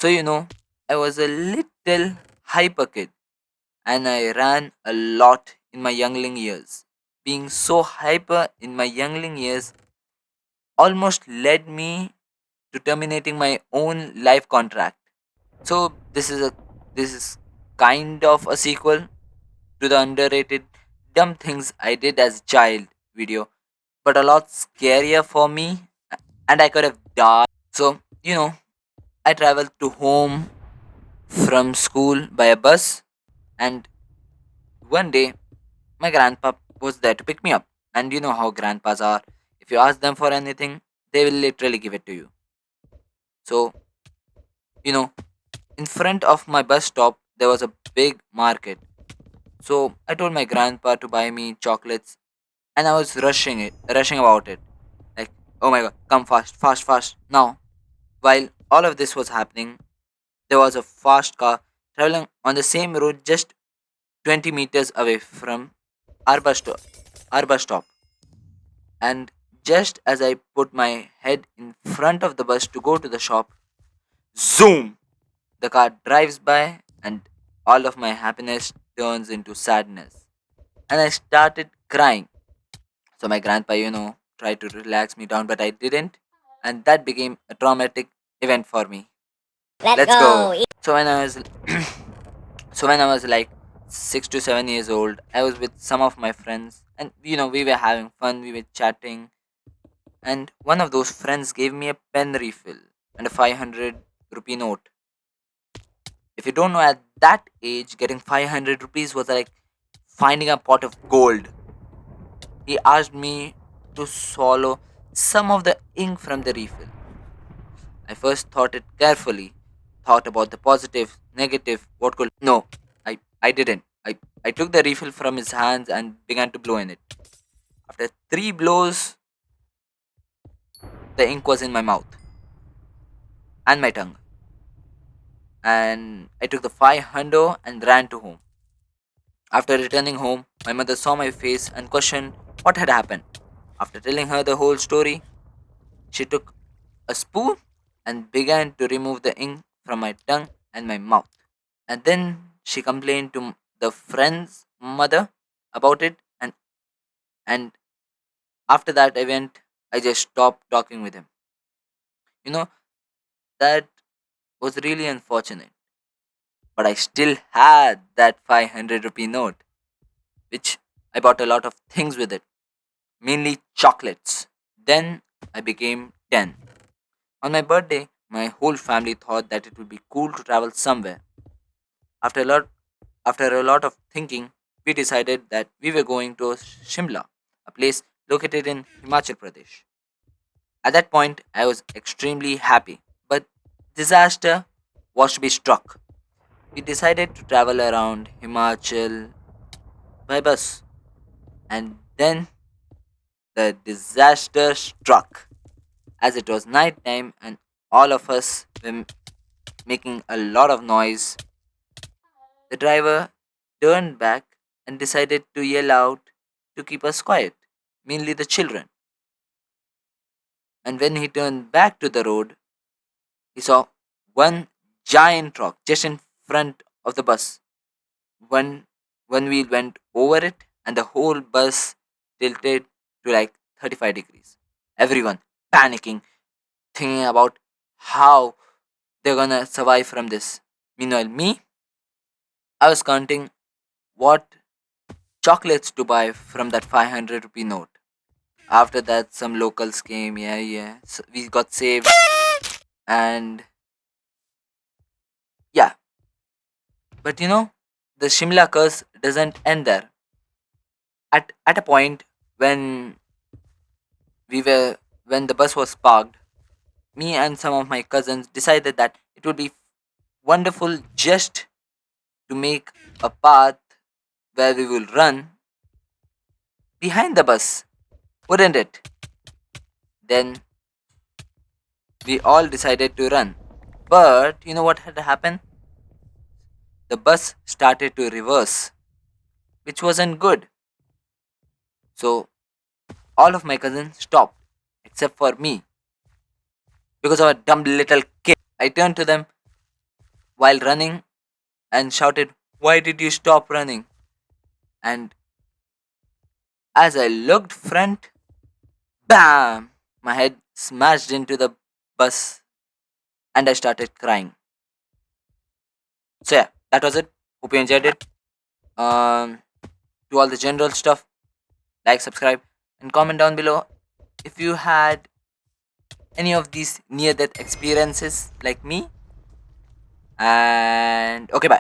So, I was a little hyper kid and I ran a lot in my youngling years. Being so hyper in my youngling years almost led me to terminating my own life contract. So this is kind of a sequel to the underrated dumb things I did as a child video, but a lot scarier for me and I could have died. So, I traveled to home from school by a bus, and one day my grandpa was there to pick me up. And you know how grandpas are. If you ask them for anything, they will literally give it to you. So, you know, in front of my bus stop, there was a big market. So I told my grandpa to buy me chocolates, and I was rushing about it. Like, oh my god, come fast, fast, fast, now. While all of this was happening, there was a fast car traveling on the same road just 20 meters away from our our bus stop. And just as I put my head in front of the bus to go to the shop, zoom! The car drives by, and all of my happiness turns into sadness. And I started crying. So my grandpa, tried to relax me down, but I didn't. And that became a traumatic event for me. Let's Let's go. go. So when I was so when I was like 6 to 7 years old, I was with some of my friends, and we were having fun, we were chatting, and one of those friends gave me a pen refill and a 500 rupee note. If you don't know, at that age, getting 500 rupees was like finding a pot of gold. He asked me to swallow some of the ink from the refill. I first thought it carefully, thought about the positive, negative, what could. No, I didn't. I took the refill from his hands and began to blow in it. After three blows, the ink was in my mouth and my tongue. And I took the 500 and ran to home. After returning home, my mother saw my face and questioned what had happened. After telling her the whole story, she took a spoon and began to remove the ink from my tongue and my mouth. And then she complained to the friend's mother about it, and after that event, I just stopped talking with him. You know, that was really unfortunate. But I still had that 500 rupee note, which I bought a lot of things with it, mainly chocolates. Then I became 10. On my birthday, my whole family thought that it would be cool to travel somewhere. After a lot After a lot of thinking, we decided that we were going to Shimla, a place located in Himachal Pradesh. At that point, I was extremely happy, but disaster was to be struck. We decided to travel around Himachal by bus, and then the disaster struck. As it was night time and all of us were making a lot of noise, the driver turned back and decided to yell out to keep us quiet, mainly the children. And when he turned back to the road, he saw one giant rock just in front of the bus. One One wheel went over it, and the whole bus tilted to like 35 degrees. Everyone panicking, thinking about how they're gonna survive from this. Meanwhile, me, I was counting what chocolates to buy from that 500 rupee note. After that, some locals came, yeah, yeah. So we got saved, and yeah. But the Shimla curse doesn't end there. At a point when we were when the bus was parked, me and some of my cousins decided that it would be wonderful just to make a path where we will run behind the bus, wouldn't it? Then we all decided to run. But you know what had happened? The bus started to reverse, which wasn't good. So all of my cousins stopped, except for me, because of a dumb little kid. I turned to them while running and shouted, "Why did you stop running?" And as I looked front, bam! My head smashed into the bus and I started crying. So yeah, that was it. Hope you enjoyed it. Um, to all the general stuff, like, subscribe, and comment down below if you had any of these near death experiences like me. And okay, bye.